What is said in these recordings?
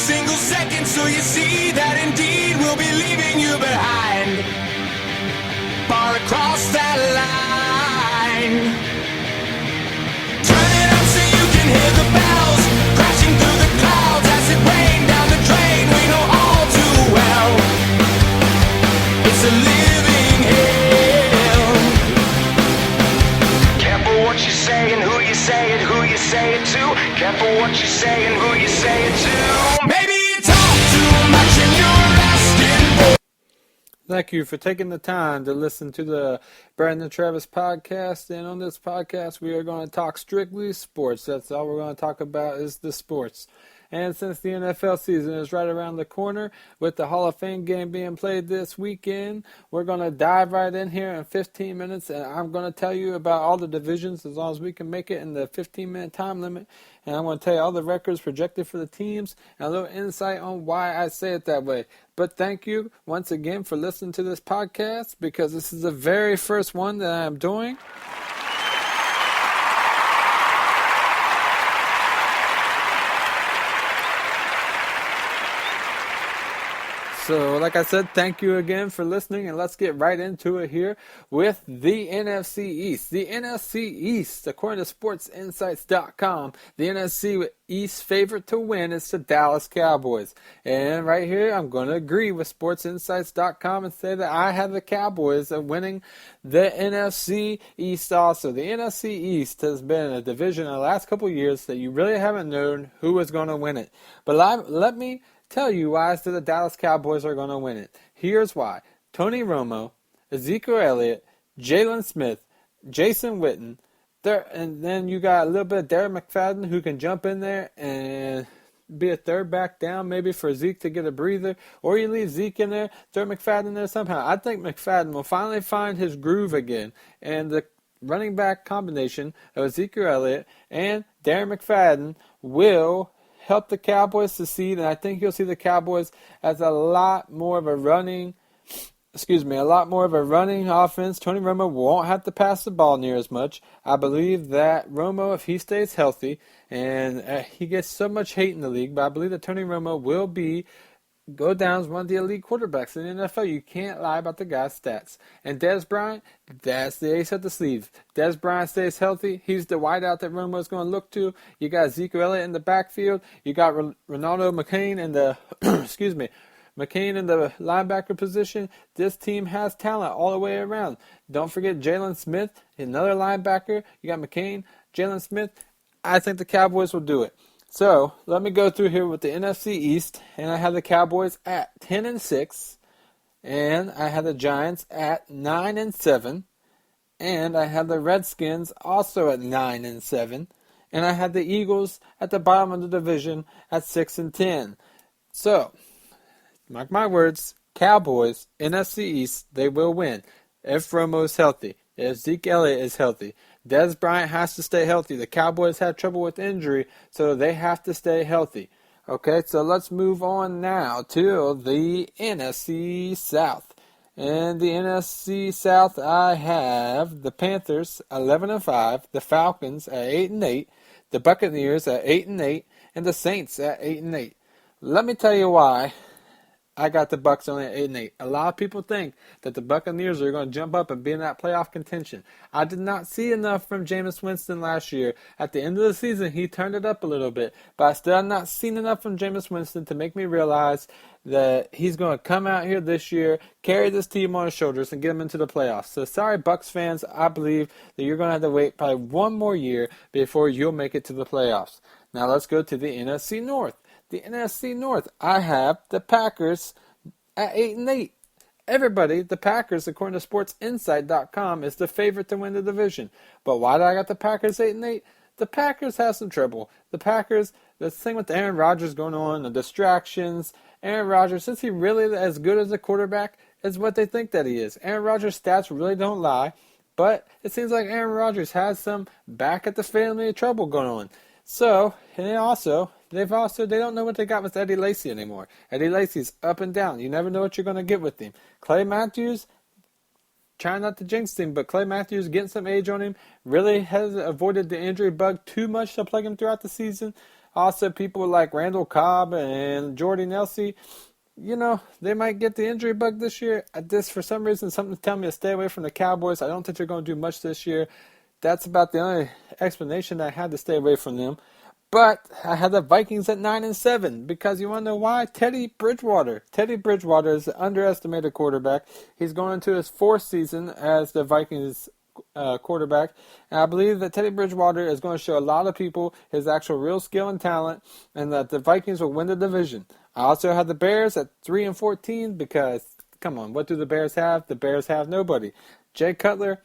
single second, so you see that indeed we'll be leaving you behind. Far across that line. Turn it up so you can hear the bells crashing through the clouds as it rained down the drain. We know all too well it's a living hell. Careful what you say and who you say it, who you say it to. Careful what you say and who you say it to. Maybe you talk too much and you're asking for. Thank you for taking the time to listen to the Brandon Travis podcast. And on this podcast, we are going to talk strictly sports. That's all we're going to talk about is the sports. And since the NFL season is right around the corner, with the Hall of Fame game being played this weekend, we're going to dive right in here in 15 minutes, and I'm going to tell you about all the divisions as long as we can make it in the 15-minute time limit. And I'm going to tell you all the records projected for the teams and a little insight on why I say it that way. But thank you once again for listening to this podcast, because this is the very first one that I'm doing. So, like I said, thank you again for listening, and let's get right into it here with the NFC East. The NFC East, according to SportsInsights.com, the NFC East favorite to win is the Dallas Cowboys. And right here, I'm going to agree with SportsInsights.com and say that I have the Cowboys winning the NFC East also. The NFC East has been a division in the last couple of years that you really haven't known who was going to win it. But let me tell you why I said the Dallas Cowboys are going to win it. Here's why. Tony Romo, Ezekiel Elliott, Jalen Smith, Jason Witten, and then you got a little bit of Derek McFadden who can jump in there and be a third back down maybe for Zeke to get a breather, or you leave Zeke in there, throw McFadden in there somehow. I think McFadden will finally find his groove again, and the running back combination of Ezekiel Elliott and Darren McFadden will help the Cowboys succeed, and I think you'll see the Cowboys as a lot more of a running offense. Tony Romo won't have to pass the ball near as much. I believe that Romo, if he stays healthy, and he gets so much hate in the league, but I believe that Tony Romo will go down as one of the elite quarterbacks in the NFL. You can't lie about the guy's stats. And Dez Bryant, that's the ace up the sleeve. Dez Bryant stays healthy. He's the wideout that Romo's going to look to. You got Ezekiel Elliott in the backfield. You got Ronaldo McCain in the McCain in the linebacker position. This team has talent all the way around. Don't forget Jalen Smith, another linebacker. You got McCain, Jalen Smith. I think the Cowboys will do it. So, let me go through here with the NFC East, and I have the Cowboys at 10-6, and I have the Giants at 9-7, and I have the Redskins also at 9-7, and I have the Eagles at the bottom of the division at 6-10. So, mark my words, Cowboys, NFC East, they will win if Romo is healthy, if Zeke Elliott is healthy. Dez Bryant has to stay healthy. The Cowboys had trouble with injury, so they have to stay healthy. Okay, so let's move on now to the NFC South. In the NFC South, I have the Panthers 11-5, the Falcons at 8-8, the Buccaneers at 8-8, and the Saints at 8-8. Let me tell you why I got the Bucs only at 8-8. A lot of people think that the Buccaneers are going to jump up and be in that playoff contention. I did not see enough from Jameis Winston last year. At the end of the season, he turned it up a little bit, but I still have not seen enough from Jameis Winston to make me realize that he's going to come out here this year, carry this team on his shoulders, and get them into the playoffs. So sorry, Bucs fans. I believe that you're going to have to wait probably one more year before you'll make it to the playoffs. Now let's go to the NFC North. The NFC North, I have the Packers at 8-8. Everybody, the Packers, according to SportsInsight.com, is the favorite to win the division. But why did I got the Packers 8-8? The Packers have some trouble. The Packers, the thing with Aaron Rodgers going on, the distractions. Aaron Rodgers, is he really as good as a quarterback as what they think that he is? Aaron Rodgers' stats really don't lie, but it seems like Aaron Rodgers has some back at the family trouble going on. So, and also, they don't know what they got with Eddie Lacy anymore. Eddie Lacy's up and down. You never know what you're going to get with him. Clay Matthews, trying not to jinx him, but Clay Matthews getting some age on him, really has avoided the injury bug too much to plague him throughout the season. Also, people like Randall Cobb and Jordy Nelson, they might get the injury bug this year. For some reason, something's telling me to stay away from the Cowboys. I don't think they're going to do much this year. That's about the only explanation I had to stay away from them. But I had the Vikings at 9-7 because you want to know why? Teddy Bridgewater. Teddy Bridgewater is an underestimated quarterback. He's going into his 4th season as the Vikings quarterback. And I believe that Teddy Bridgewater is going to show a lot of people his actual real skill and talent, and that the Vikings will win the division. I also have the Bears at 3-14 because, come on, what do the Bears have? The Bears have nobody. Jay Cutler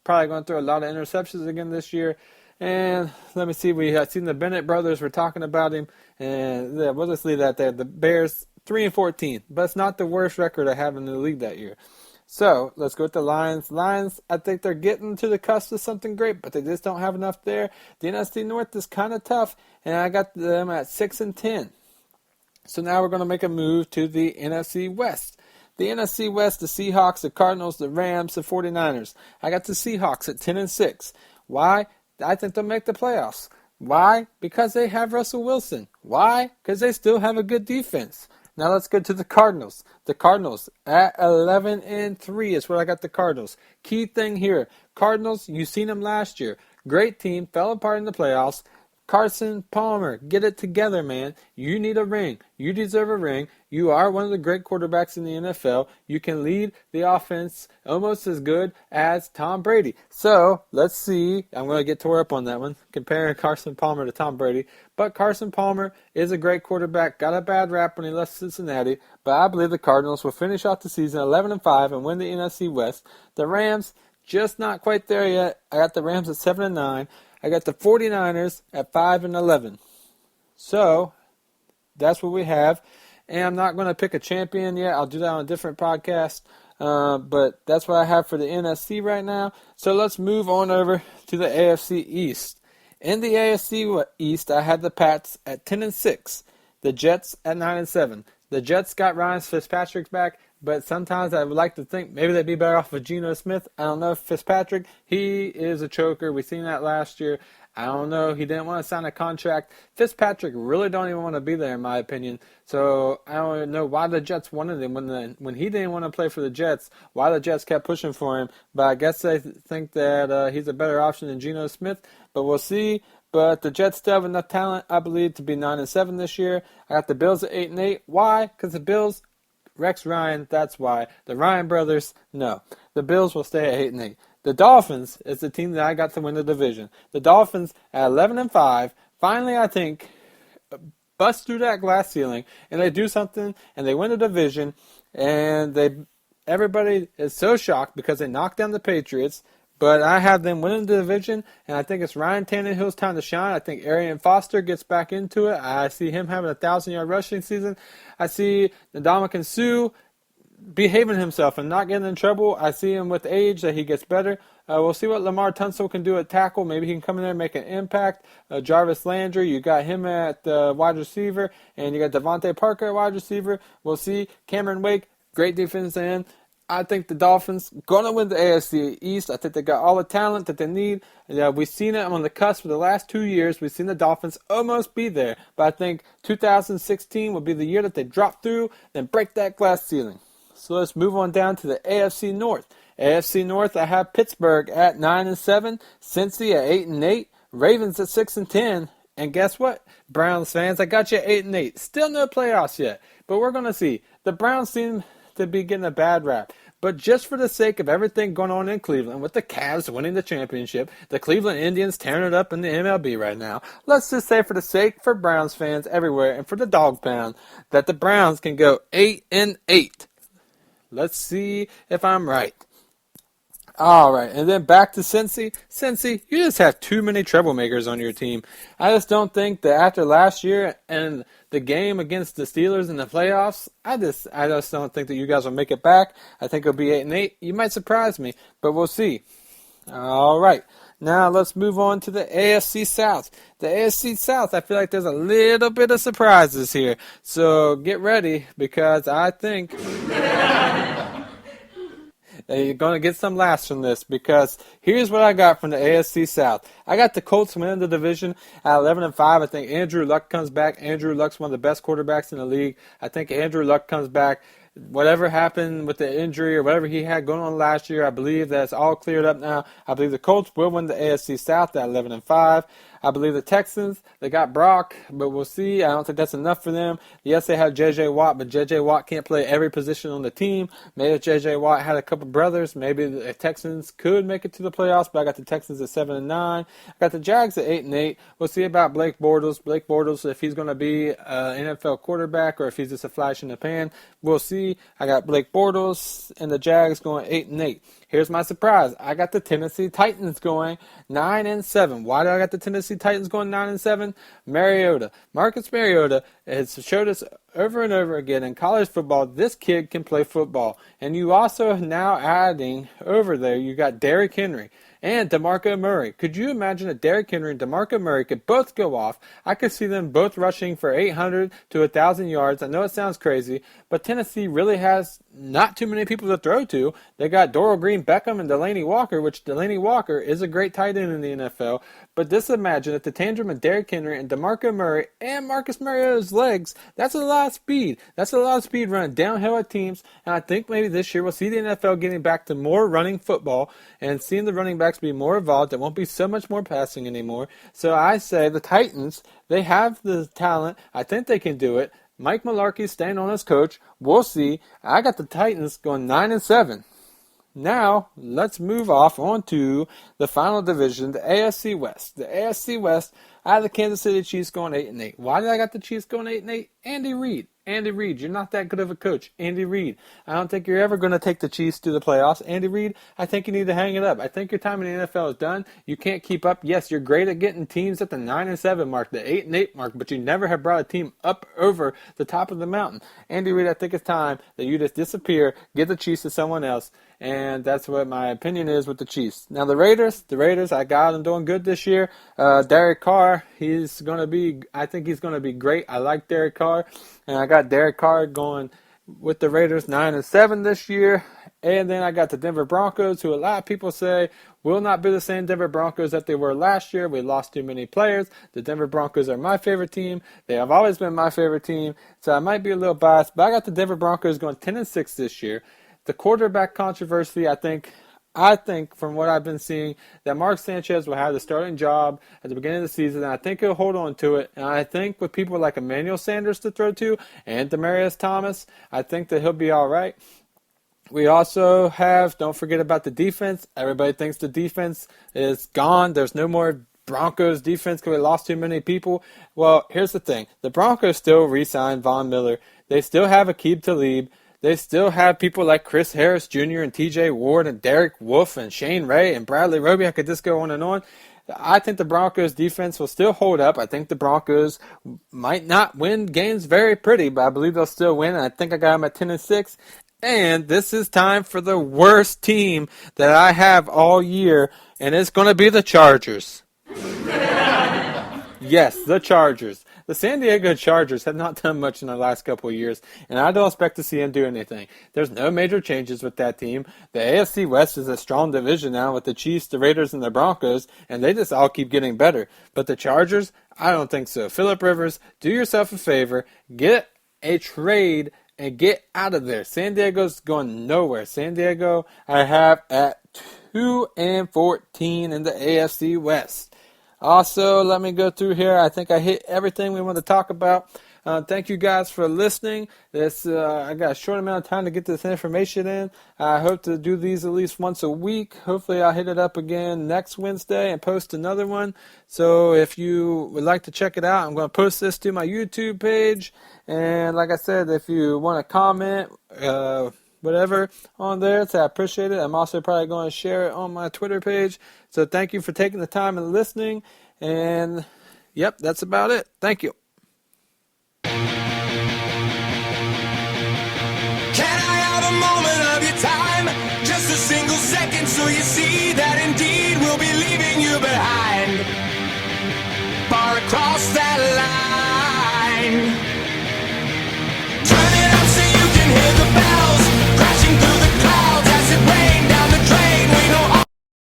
probably going to throw a lot of interceptions again this year. And let me see, we have seen the Bennett brothers. We're talking about him. And we'll just leave that there. The Bears, 3-14. But it's not the worst record I have in the league that year. So, let's go with the Lions. Lions, I think they're getting to the cusp of something great, but they just don't have enough there. The NFC North is kind of tough, and I got them at 6-10. So now we're going to make a move to the NFC West. The NFC West, the Seahawks, the Cardinals, the Rams, the 49ers. I got the Seahawks at 10-6. Why? I think they'll make the playoffs. Why? Because they have Russell Wilson. Why? Because they still have a good defense. Now let's go to the Cardinals. The Cardinals at 11-3 is where I got the Cardinals. Key thing here, Cardinals, you seen them last year. Great team, fell apart in the playoffs. Carson Palmer, get it together, man. You need a ring. You deserve a ring. You are one of the great quarterbacks in the NFL. You can lead the offense almost as good as Tom Brady. So, let's see. I'm going to get tore up on that one, comparing Carson Palmer to Tom Brady. But Carson Palmer is a great quarterback. Got a bad rap when he left Cincinnati. But I believe the Cardinals will finish out the season 11-5 and win the NFC West. The Rams, just not quite there yet. I got the Rams at 7-9. I got the 49ers at 5-11. So, that's what we have. And I'm not going to pick a champion yet. I'll do that on a different podcast. But that's what I have for the NFC right now. So, let's move on over to the AFC East. In the AFC East, I had the Pats at 10-6. The Jets at 9-7. The Jets got Ryan Fitzpatrick back. But sometimes I would like to think maybe they'd be better off with Geno Smith. I don't know. Fitzpatrick, he is a choker. We've seen that last year. I don't know. He didn't want to sign a contract. Fitzpatrick really don't even want to be there, in my opinion. So I don't even know why the Jets wanted him when he didn't want to play for the Jets. Why the Jets kept pushing for him. But I guess they think that he's a better option than Geno Smith. But we'll see. But the Jets still have enough talent, I believe, to be 9-7 this year. I got the Bills at 8-8. Why? Because the Bills, Rex Ryan, that's why. The Ryan brothers, no. The Bills will stay at 8-8. The Dolphins is the team that I got to win the division. The Dolphins at 11-5, finally, I think, bust through that glass ceiling, and they do something, and they win the division, and everybody is so shocked because they knocked down the Patriots. But I have them winning the division, and I think it's Ryan Tannehill's time to shine. I think Arian Foster gets back into it. I see him having a 1,000-yard rushing season. I see Ndamukong Suh behaving himself and not getting in trouble. I see him with age that he gets better. We'll see what Lamar Tunsil can do at tackle. Maybe he can come in there and make an impact. Jarvis Landry, you got him at wide receiver, and you got Devontae Parker at wide receiver. We'll see. Cameron Wake, great defense end. I think the Dolphins going to win the AFC East. I think they got all the talent that they need. We've seen it on the cusp for the last 2 years. We've seen the Dolphins almost be there. But I think 2016 will be the year that they drop through and break that glass ceiling. So let's move on down to the AFC North. AFC North, I have Pittsburgh at 9-7, Cincy at 8-8, Ravens at 6-10. And guess what, Browns fans? I got you at 8-8. Still no playoffs yet. But we're going to see. The Browns seem to be getting a bad rap. But just for the sake of everything going on in Cleveland, with the Cavs winning the championship, the Cleveland Indians tearing it up in the MLB right now, let's just say for the sake for Browns fans everywhere and for the dog pound, that the Browns can go 8-8. Let's see if I'm right. All right, and then back to Cincy. Cincy, you just have too many troublemakers on your team. I just don't think that after last year and the game against the Steelers in the playoffs, I just don't think that you guys will make it back. I think it'll be 8-8. You might surprise me, but we'll see. All right, now let's move on to the AFC South. The AFC South, I feel like there's a little bit of surprises here. So get ready, because I think You're going to get some laughs from this because here's what I got from the AFC South. I got the Colts winning the division at 11-5. I think Andrew Luck comes back. Andrew Luck's one of the best quarterbacks in the league. I think Andrew Luck comes back. Whatever happened with the injury or whatever he had going on last year, I believe that's all cleared up now. I believe the Colts will win the AFC South at 11-5. I believe the Texans, they got Brock, but we'll see. I don't think that's enough for them. Yes, they have J.J. Watt, but J.J. Watt can't play every position on the team. Maybe if J.J. Watt had a couple brothers, maybe the Texans could make it to the playoffs, but I got the Texans at 7-9. I got the Jags at 8-8. We'll see about Blake Bortles. Blake Bortles, if he's going to be an NFL quarterback or if he's just a flash in the pan, we'll see. I got Blake Bortles and the Jags going 8-8. Here's my surprise. I got the Tennessee Titans going 9-7. Why do I got the Tennessee Titans going 9-7? Marcus Mariota has showed us over and over again in college football, this kid can play football. And you also now adding over there, you got Derrick Henry and DeMarco Murray. Could you imagine that Derrick Henry and DeMarco Murray could both go off? I could see them both rushing for 800 to 1,000 yards. I know it sounds crazy, but Tennessee really has not too many people to throw to. They got Doral Green Beckham and Delaney Walker, which Delaney Walker is a great tight end in the NFL. But just imagine that the tandem of Derrick Henry and DeMarco Murray and Marcus Mariota's legs, that's a lot of speed. That's a lot of speed running downhill at teams. And I think maybe this year we'll see the NFL getting back to more running football and seeing the running backs be more involved. There won't be so much more passing anymore. So I say the Titans, they have the talent. I think they can do it. Mike Mularkey's staying on as coach. We'll see. I got the Titans going 9-7. Now, let's move off onto the final division, the AFC West. The AFC West, I have the Kansas City Chiefs going 8-8. Why did I got the Chiefs going 8-8? Andy Reid. Andy Reid, you're not that good of a coach. Andy Reid, I don't think you're ever going to take the Chiefs to the playoffs. Andy Reid, I think you need to hang it up. I think your time in the NFL is done. You can't keep up. Yes, you're great at getting teams at the 9-7 mark, the 8-8 mark, but you never have brought a team up over the top of the mountain. Andy Reid, I think it's time that you just disappear, give the Chiefs to someone else, and that's what my opinion is with the Chiefs. Now the Raiders, I got them doing good this year. Derek Carr, I think he's going to be great. I like Derek Carr, and I got Derek Carr going with the Raiders 9-7 this year. And then I got the Denver Broncos, who a lot of people say will not be the same Denver Broncos that they were last year. We lost too many players. The Denver Broncos are my favorite team. They have always been my favorite team, so I might be a little biased, but I got the Denver Broncos going 10-6 this year. The quarterback controversy, I think from what I've been seeing, that Mark Sanchez will have the starting job at the beginning of the season, and I think he'll hold on to it. And I think with people like Emmanuel Sanders to throw to and Demaryius Thomas, I think that he'll be all right. We also have, don't forget about the defense. Everybody thinks the defense is gone. There's no more Broncos defense because we lost too many people. Well, here's the thing. The Broncos still re-signed Von Miller. They still have Aqib Talib. They still have people like Chris Harris Jr. and TJ Ward and Derek Wolfe and Shane Ray and Bradley Roby. I could just go on and on. I think the Broncos defense will still hold up. I think the Broncos might not win games very pretty, but I believe they'll still win. And I think I got them at 10-6. And this is time for the worst team that I have all year, and it's going to be the Chargers. Yes, the Chargers. The San Diego Chargers have not done much in the last couple of years, and I don't expect to see them do anything. There's no major changes with that team. The AFC West is a strong division now with the Chiefs, the Raiders, and the Broncos, and they just all keep getting better. But the Chargers, I don't think so. Phillip Rivers, do yourself a favor, get a trade and get out of there. San Diego's going nowhere. San Diego, I have at 2-14 in the AFC West. Also, let me go through here. I think I hit everything we want to talk about. Thank you guys for listening. I got a short amount of time to get this information in. I hope to do these at least once a week. Hopefully I'll hit it up again next Wednesday and post another one. So if you would like to check it out, I'm going to post this to my YouTube page. And like I said, if you want to comment, whatever on there, so I appreciate it. I'm also probably going to share it on my Twitter page. So thank you for taking the time and listening. And yep, that's about it. Thank you. Can I have a moment of your time? Just a single second so you see